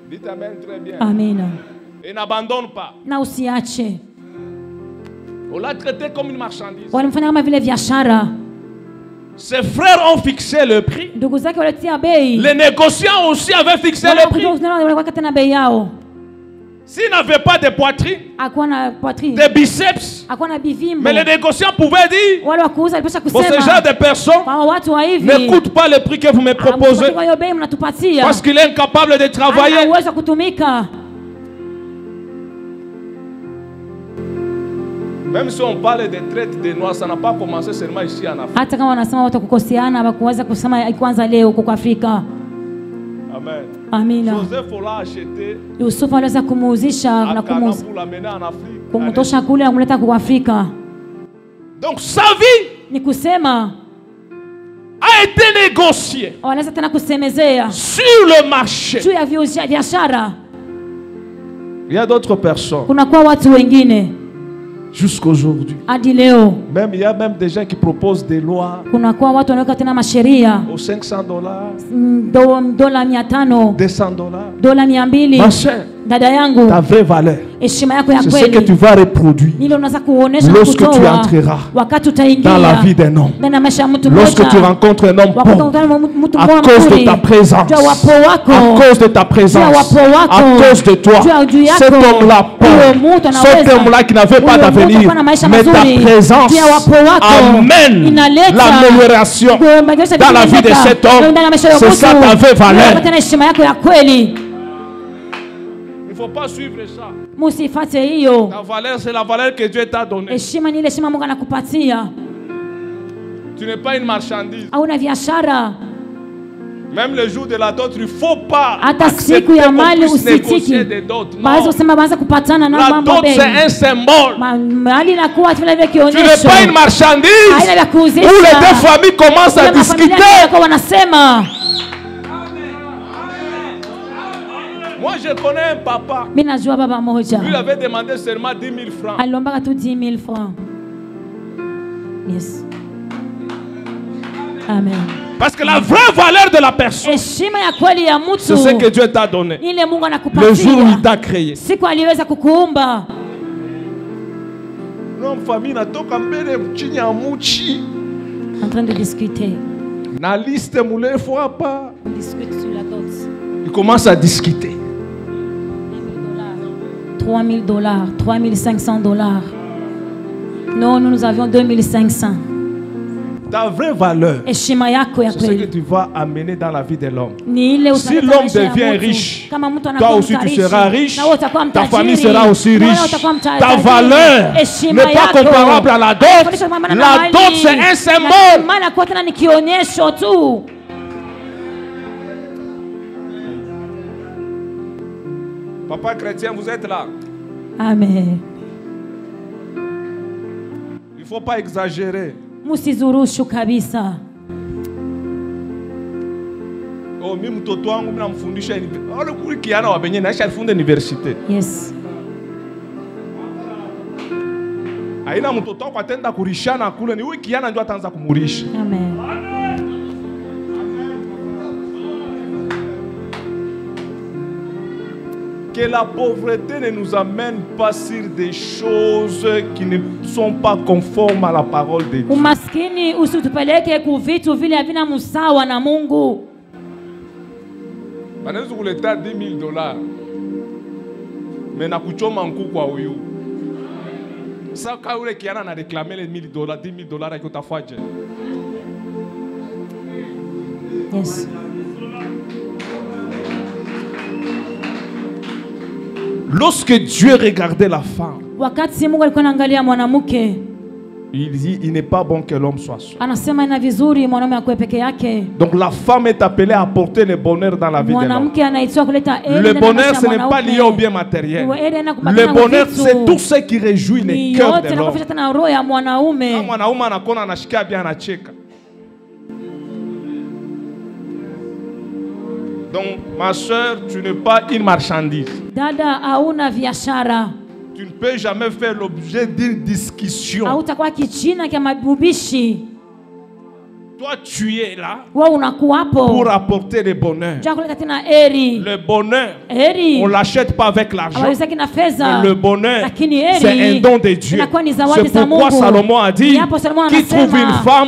Dites amen très bien. Amina, Et n'abandonne pas. na usiache. On l'a traité comme une marchandise. Walimfanya kama vile biashara. Ses frères ont fixé le prix. Ndugu zake walitia bei, Les négociants aussi avaient fixé le prix. walikuwa tena bei yao. S'ils n'avaient pas de poitrine, Hakuwa na poitrine, de biceps, hakuwa na bivimbo. mais les négociants pouvaient dire, Wale wa kuuza walipasha bon, ce genre kusema de personnes kwa watu wa hivi n'écoute pas le prix que vous me proposez kwa hiyo bei mnatupatia parce qu'il est incapable de hana travailler. uwezo wa kutumika. Même si on parle de traite des noirs, ça n'a pas commencé seulement ici en Afrique. Hata kama wanasema watu kukoseana hawakuweza kusema kwanza leo huko Afrika. Amen. Amina. Joseph l'a acheté. Yusufu aliweza kumuuzisha na kumtosha kule na kumleta kwa Afrika. Donc sa vie ni kusema a été négociée. Wanaweza tena kusemezea sur le marché. Juu ya biashara. Il y a d'autres personnes. Kuna kwa watu wengine jusqu'aujourd'hui. Hadi leo. Même il y a même des gens qui proposent des lois. Kuna kwa watu wanaweka tena masheria. Au $500. Dola 500. $200. Dola 200. Ma chère. Dada yangu. Ta vraie valeur. Heshima yako ya kweli. C'est ce que tu vas reproduire. Nilo unaweza kuonesha lorsque tu entreras wakati utaingia dans la vie d'un homme. Ndani maisha ya mtu mmoja. Lorsque tu rencontres un homme bon. À cause de ta présence. À cause de ta présence. À cause de toi. Cet homme-là pauvre. Cet homme-là qui n'avait pas d'avenir. Mais ta présence amène l'amélioration dans la vie de cet homme. C'est ça ta vraie valeur. Il ne faut pas suivre ça. Ta valeur, c'est la valeur que Dieu t'a donnée. Tu n'es pas une marchandise. Même le jour de la dot, il ne faut pas accepter qu'on puisse négocier des dots. Non. La dot, c'est un symbole. Tu n'es pas une marchandise où les deux familles commencent à discuter. Moi, je connais un papa. Lui avait demandé seulement 10 000 francs. Yes. Amen. Parce que la vraie valeur de la personne, c'est ce que Dieu t'a donné. Le jour où il t'a créé. Non, famille, en train de discuter. La liste moulée fois pas. On discute sur la dot. Il commence à discuter. $3 000, $3 500. Non, nous avions 2500. Ta vraie valeur, c'est ce que tu vas amener dans la vie de l'homme. Si l'homme devient riche, toi aussi tu seras riche, ta famille sera aussi riche. Ta valeur n'est pas comparable à la dot. La dot, c'est un symbole. Papa chrétien, vous êtes là. Amen. Il ne faut pas exagérer. Musizurushu kabisa. Oh, mimi mtoto wangu mimi namfundisha wale kuli kiana wa benye naisha alifunde university. Yes. Aina mtoto wako atenda kurishana kule ni huyu kiana ndio ataanza kumurisha. Amen. Que la pauvreté ne nous amène pas sur des choses qui ne sont pas conformes à la parole de Dieu. Umaskini usitupeleke ku vitu vile havina msawa na Mungu. Banaweza kuleta $10,000. Mais na kuchoma nkuku kwa huyu. Sasa kwa yule kiana na réclamer les $10,000 avec utafaje. Yes. Lorsque Dieu regardait la femme, wakati Mungu alikuwa anaangalia mwanamke, il dit il n'est pas bon que l'homme soit seul. Anasema ina vizuri mwanaume akue peke yake. Donc la femme est appelée à apporter le bonheur dans la vie de l'homme. Mwanamke anaitwa kuleta heri. Le bonheur ce n'est pas lié au bien matériel. Le bonheur c'est tout ce qui réjouit le cœur de l'homme. Mwanaume anakuwa anashikia bien anacheka. Donc, ma soeur, tu n'es pas une marchandise. Dada, hauna biashara. Tu ne peux jamais faire l'objet d'une discussion. Hautakuwa kichina kama mabubishi. Toi, tu es là pour apporter le bonheur. Le bonheur, on ne l'achète pas avec l'argent. Le bonheur, c'est un don de Dieu. C'est pourquoi Salomon a dit, qui trouve une femme,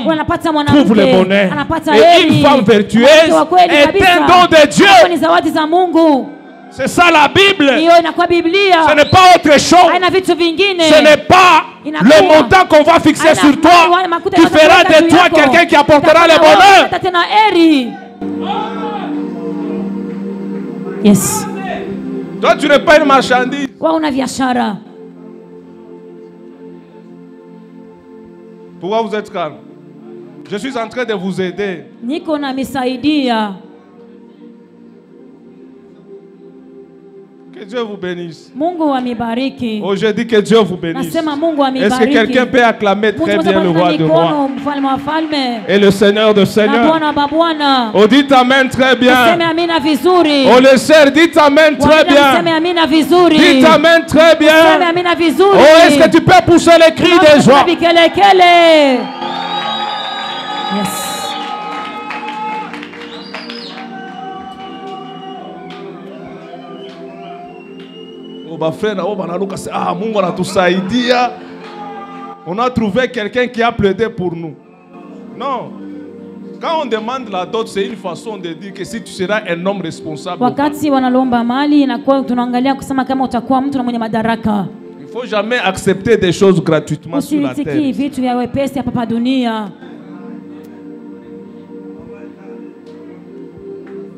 trouve le bonheur. Et une femme vertueuse est un don de Dieu. C'est ça la Bible. Ce n'est pas autre chose. Ce n'est pas le montant qu'on va fixer sur toi qui fera de toi quelqu'un qui apportera le bonheur. Yes. Toi, tu n'es pas une marchandise. Pourquoi vous êtes calme? Je suis en train de vous aider. Niko na misaidia. Que Dieu vous bénisse. Mungu amibariki. Oh, je dis que Dieu vous bénisse. Nasema Mungu amibariki. Est-ce que quelqu'un peut acclamer très bien le roi de rois et le Seigneur de seigneurs? Oh, dites Amen très bien. Oh, le Seigneur, dites Amen très bien. Dites Amen très bien. Oh, est-ce que tu peux pousser les cris de joie? Yes. On a trouvé quelqu'un qui a plaidé pour nous. Non. Quand on demande la dot, c'est une façon de dire que si tu seras un homme responsable. Wakati wanalomba mali inakuwa tunaangalia kusema kama utakuwa mtu na mwenye madaraka. Il faut jamais accepter des choses gratuitement sur la terre. Vitu vya wepesi hapa dunia.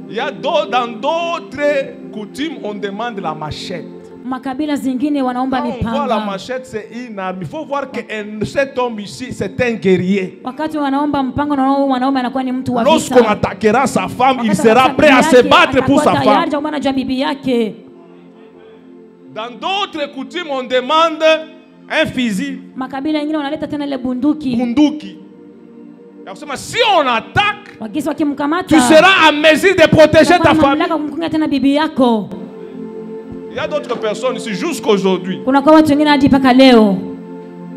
Il y a dans d'autres coutumes on demande la machette. Makabila zingine wanaomba mipanga. On voit la machette, c'est une arme. Il faut voir que cet homme ici, c'est un guerrier. Wakati wanaomba mpanga na wanaume anakuwa ni mtu wa vita. Lorsqu'on attaquera sa femme, il sera prêt à se battre pour sa femme. Dans d'autres coutumes, on demande un fusil. Makabila mengine wanaleta tena ile bunduki. Bunduki. Si on attaque, tu seras en mesure de protéger ta famille. Il y a d'autres personnes ici jusqu'aujourd'hui.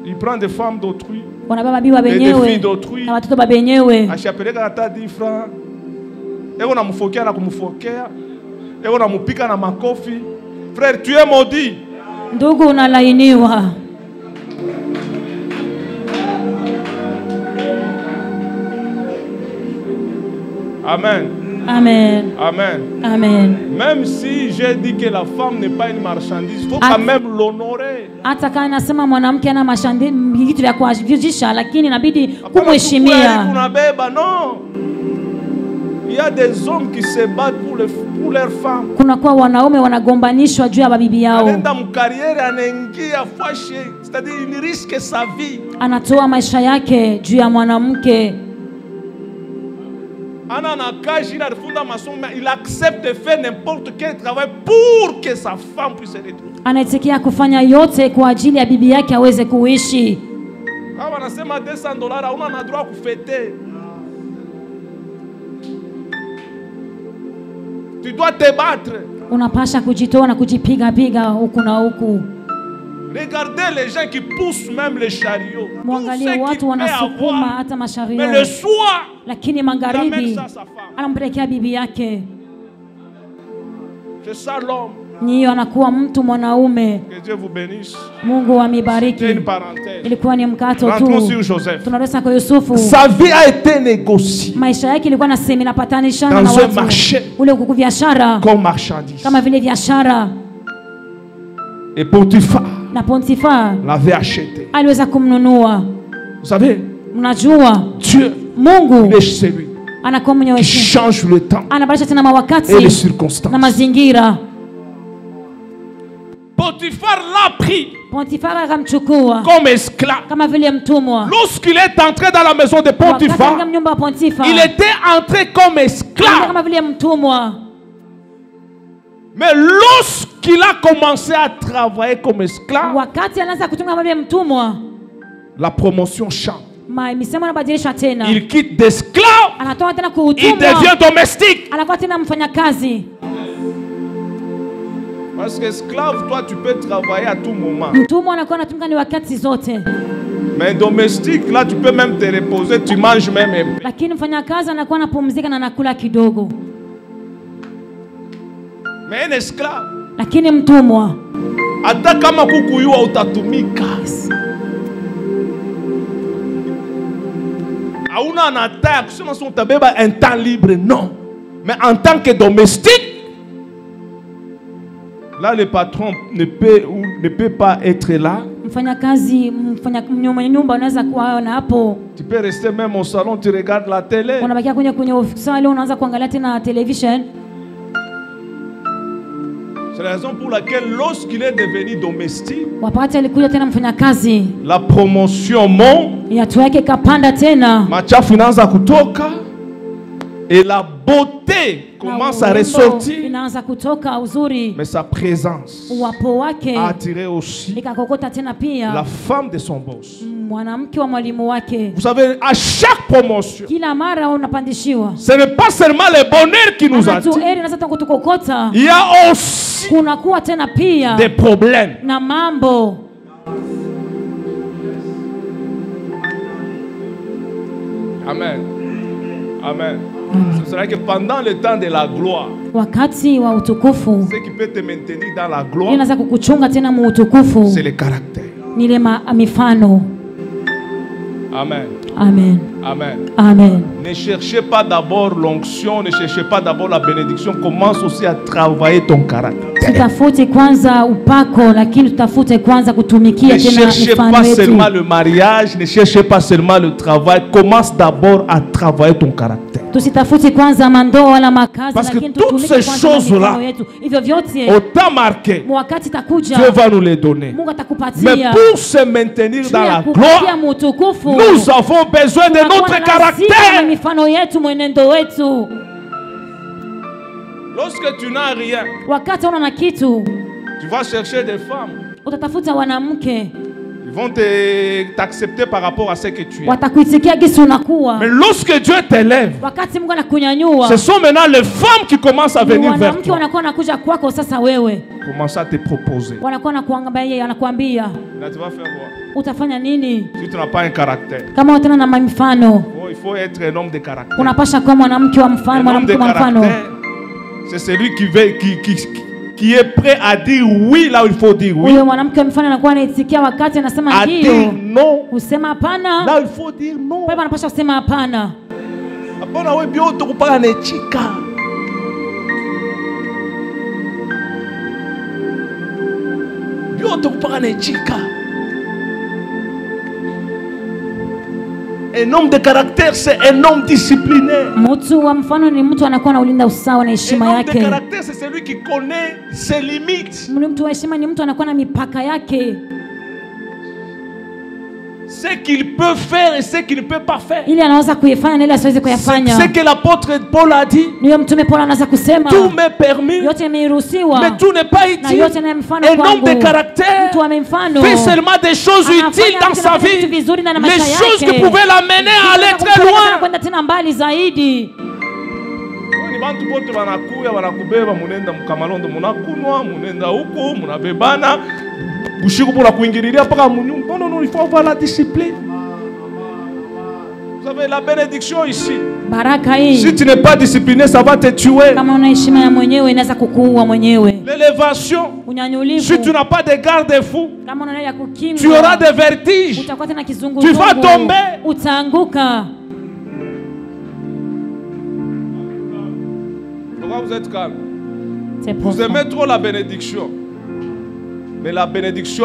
Ils prennent des femmes d'autrui et des filles d'autrui. Achapeleka hata 10 francs. Eko na mfokea na kumfokea. Eko na mpika na makofi. Frère, tu es maudit. Ndugu unalainiwa. Amen. Amen. Amen. Amen. Même si j'ai dit que la femme n'est pas une marchandise, il faut quand même l'honorer. Hata kama nasema mwanamke ana marchandise vitu vya kuajisha, lakini inabidi kumheshimia. Non. Il y a des hommes qui se battent pour leurs femmes. Kuna kwa wanaume wanagombanishwa juu ya bibi yao. Anaenda mkariere anaingia fashe, c'est-à-dire il risque sa vie. Anatoa maisha yake juu ya mwanamke. Il accepte de faire n'importe quel travail pour que sa femme puisse se retrouver. Anaitikia kufanya yote kwa ajili ya bibi yake aweze kuishi. Kama anasema $200 una droit kufete. Tu dois te battre. Unapasha kujitoa na kujipiga piga huku na huku. Regardez les gens qui poussent même les chariots. Mwangalie watu wanasukuma hata mashario. Mais le soir, lakini magharibi anampelekea bibi yake. C'est ça l'homme. Niyo anakuwa mtu mwanaume. Que Dieu vous bénisse. Mungu amibariki. Ilikuwa ni mkato tu. Tunaresa kwa Yusufu. Sa vie a été négociée. Maisha yake ilikuwa na semi napatanishana na watu. Ule kuku biashara. Comme marchandise. Kama vile biashara. Et Potiphar. Na Potiphar l'avait acheté. Aliweza kumnunua. Vous savez? Mnajua? Dieu. Mungu. Il est celui qui change le temps et les circonstances. Na mazingira. Potiphar l'a pris comme esclave. Kama vile mtumwa. Lorsqu'il est entré dans la maison de Potiphar, il était entré comme esclave. Kama vile mtumwa. Mais lorsqu'il a commencé à travailler comme esclave, la promotion change. Il quitte d'esclave, il devient domestique. Parce qu'esclave, toi, tu peux travailler à tout moment. Mais domestique, là, tu peux même te reposer, tu manges même un peu. Mais un esclave, lakini mtumwa hata kama kukuyua utatumika. Hauna anataka kusema sio utabeba un temps libre, non. Mais en tant que domestique, là le patron ne peut pas être là. Mfanyakazi, nyumba unaweza kuona hapo. Tu peux rester même au salon, tu regardes la télé. Unabakia kwenye ofisi unaanza kuangalia tena television. C'est la raison pour laquelle lorsqu'il est devenu domestique, wakati alikuja tena mfanyakazi, la promotion monte, yatu yake ikapanda tena, machafu inaanza kutoka et la beauté commence à ressortir. Inaanza kutoka uzuri, mais sa présence uwapo wake a attiré aussi ikakokota tena pia la femme de son boss. Mwanamke wa mwalimu wake. Vous savez, à chaque promotion, kila mara unapandishiwa, ce n'est pas seulement le bonheur qui nous attire. Il y a aussi kunakuwa tena pia des problèmes na mambo. Amen. Amen. Ce sera que pendant le temps de la gloire, wakati wa utukufu, ce qui peut te maintenir dans la gloire, inaweza kukuchunga tena mu utukufu, c'est le caractère. Ni ile mifano. Amen. Amen. Amen. Amen. Ne cherchez pas d'abord l'onction, ne cherchez pas d'abord la bénédiction. Commence aussi à travailler ton caractère. Tutafute kwanza upako, lakini tutafute kwanza kutumikia tena mifano yetu. Ne cherchez pas seulement le mariage, ne cherchez pas seulement le travail. Commence d'abord à travailler ton caractère. Tusitafute kwanza mandoa wala makazi, parce que lakini toutes ces choses-là, hivyo vyote au temps marqué, wakati takuja, Dieu va nous les donner. Mungu atakupatia. Mais pour se maintenir dans la gloire, nous avons besoin de notre caractère. Mifano yetu, mwenendo wetu. Lorsque tu n'as rien, wakati una na kitu, tu vas chercher des femmes. Utatafuta wanamke. Ils vont t'accepter par rapport à ce que tu es. Watakuitikia gisi unakuwa. Mais lorsque Dieu t'élève, wakati Mungu anakunyanyua, ce sont maintenant les femmes qui commencent à venir vers toi. Wanamke wanakuwa nakuja kwako sasa wewe. Commence à te proposer. Wanakuwa nakuangalia, anakuambia. Là tu vas faire quoi? Utafanya nini? Si tu n'as pas un caractère. Kama utana na mifano. Il faut être un homme de caractère. Unapasha kuwa mwanamke wa mfano, mwanamke wa mfano. C'est celui qui est prêt à dire oui là où il faut dire oui. Huyo mwanamke mfano anakuwa anaitikia wakati anasema ndio. À dire non. Usema hapana. Là où il faut dire non. Baba anapasha kusema hapana. Hapana wewe bio tukupaka nechika. Bio tukupaka nechika. Un homme de caractère, c'est un homme discipliné. Mtu wa mfano ni mtu anakuwa anaulinda usawa na heshima yake. Un homme de caractère, c'est celui qui connaît ses limites. Mtu wa heshima ni mtu anakuwa na mipaka yake. Ce qu'il peut faire et ce qu'il ne peut pas faire. Ili anaweza kuyafanya na ile asiweze kuyafanya. Ce que l'apôtre Paul a dit. Niyo mtume Paul anaweza kusema. Tout m'est permis. Yote yameruhusiwa. Mais tout n'est pas utile. Na yote ni mfano kwangu. Un homme de caractère. Mtu wa mfano. Fait seulement des choses utiles dans sa vie. Les choses qui pouvaient l'amener à aller très loin. Kwenda tena mbali zaidi. Ni bantu bote banakuya banakubeba munenda mkamalondo munakunwa munenda huko munabebana. Bushiku pour la kuingiliria paka munyumba. Non, non, non, il faut avoir la discipline. Vous avez la bénédiction ici. Baraka hii. Si tu n'es pas discipliné, ça va te tuer. Kama una heshima ya mwenyewe inaweza kukuua mwenyewe. L'élévation. Unyanyulivu. Si tu n'as pas de garde-fou, kama una ya kukinga, tu auras des vertiges. Utakuwa tena kizunguzungu. Tu vas tomber. Utaanguka. Pourquoi vous êtes calme? Vous aimez trop la bénédiction. Mais la bénédiction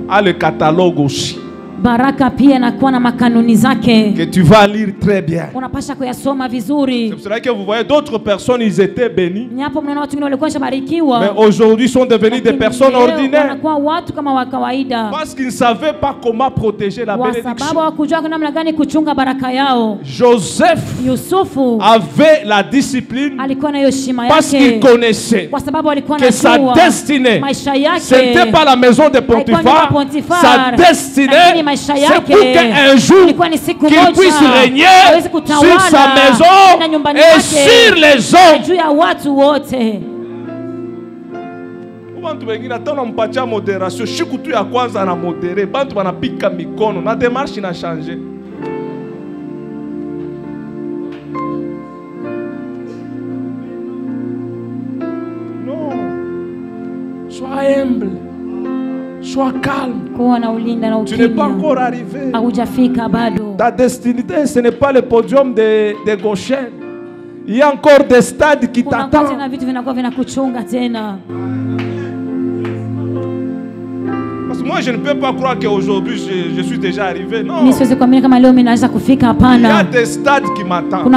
a le catalogue aussi. Baraka pia inakuwa na makanuni zake. Que tu vas lire très bien. Unapasha kuyasoma vizuri. C'est pour cela que vous voyez d'autres personnes, ils étaient bénis. Nyapo mnaona watu wengine walikuwa shabarikiwa. Mais aujourd'hui sont devenus des personnes ordinaires. Wanakuwa watu kama wa kawaida. Parce qu'ils ne savaient pas comment protéger la bénédiction. Kwa sababu hawakujua namna gani kuchunga baraka yao. Joseph Yusufu avait la discipline. Alikuwa na heshima yake. Parce qu'il connaissait. Kwa sababu alikuwa que sa destinée. Maisha yake. C'était pas la maison de Potiphar. Sa destinée. C'est pour qu'un jour qu'il puisse régner sur sa maison et sur les hommes. Bantu wengine atana mpatia moderation shiku tu ya kwanza na modere bantu banapika mikono na démarche ina changer. Non. Sois humble. Sois calme. Tu n'es pas encore arrivé. Ta destinée, ce n'est pas le podium de Goshen. Il y a encore des stades qui t'attendent. Parce que moi, je ne peux pas croire qu'aujourd'hui, je suis déjà arrivé. Non. Il y a des stades qui m'attendent. Il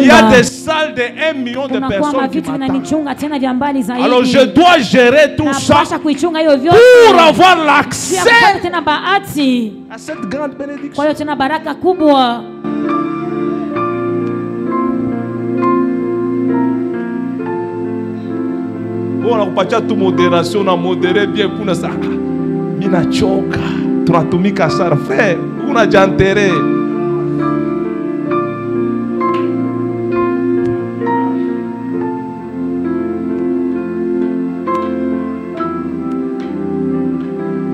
y a des salles de 1 million de kunakuwa personnes qui mavitu m'attendent. vinanichunga tena vya mbali zaidi. Alors je dois gérer tout ça Napasha kuichunga hiyo vyote pour avoir Pia kupata l'accès tena bahati, à cette grande bénédiction. kwa hiyo tena baraka kubwa. On a pas toute modération, on a modéré bien pour nous ça. Mina choka, tunatumika sana frère, una jantere.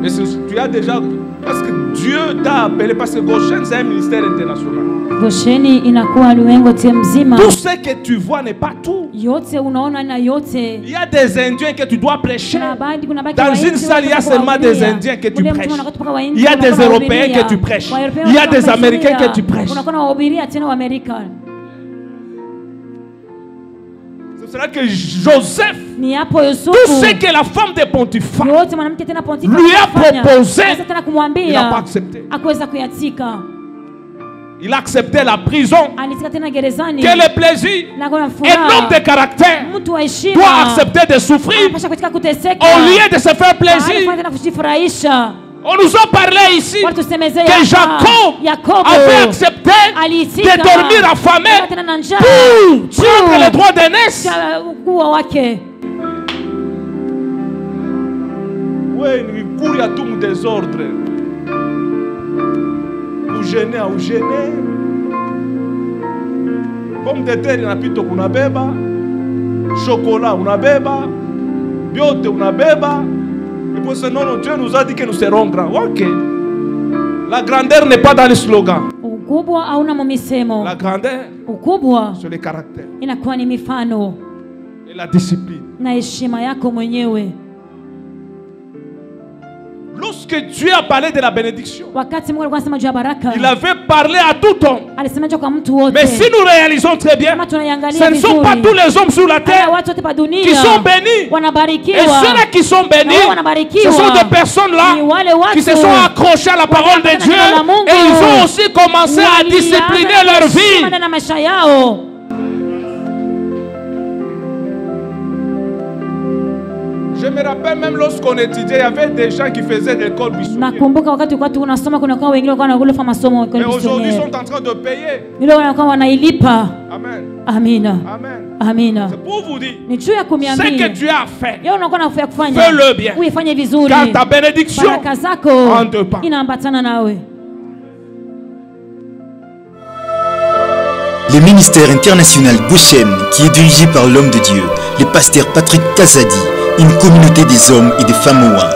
Et tu as déjà, parce que Dieu t'a appelé, parce que Goshen c'est un ministère international. Gosheni inakuwa ulimwengu mzima. Tout ce que tu vois n'est pas tout. Yote unaona na yote. Il y a des Indiens que tu dois prêcher. Kuna Dans une salle, il y a seulement des Indiens que tu prêches. Il y a des Européens que tu prêches. Il y a des Américains que tu prêches. C'est cela que Joseph, tout ce que la femme de Potiphar lui a proposé, il n'a pas accepté. Il a accepté la prison. Quel est plaisir. Un homme de caractère doit accepter de souffrir au lieu de se faire plaisir. On nous a parlé ici que Jacob avait accepté de dormir affamé pour prendre le droit d'aînesse. Oui, il court à tout le désordre. Vous gênez, vous gênez. Pomme de terre, il y a plutôt qu'on a beba. Chocolat, on a beba. Biote, on a beba. Et pour ce nom, Dieu nous a dit que nous serons grands. Ok. La grandeur n'est pas dans le slogan. La grandeur, c'est le caractère. Et la discipline. Lorsque Dieu a parlé de la bénédiction, il avait parlé à tout homme. Mais si nous réalisons très bien, ce ne sont pas tous les hommes sur la terre qui sont bénis. Et ceux-là qui sont bénis, ce sont des personnes-là qui se sont accrochées à la parole de Dieu et ils ont aussi commencé à discipliner leur vie. Je me rappelle même lorsqu'on étudiait, il y avait des gens qui faisaient des écoles buissonnières. Mais aujourd'hui, ils sont en train de payer. Amen. Amen. C'est pour vous dire, ce que tu as fait, fais-le bien. Car ta bénédiction en dépend. Le ministère international Goshen, qui est dirigé par l'homme de Dieu, le pasteur Patrick Kazadi, une communauté des hommes et des femmes ouins.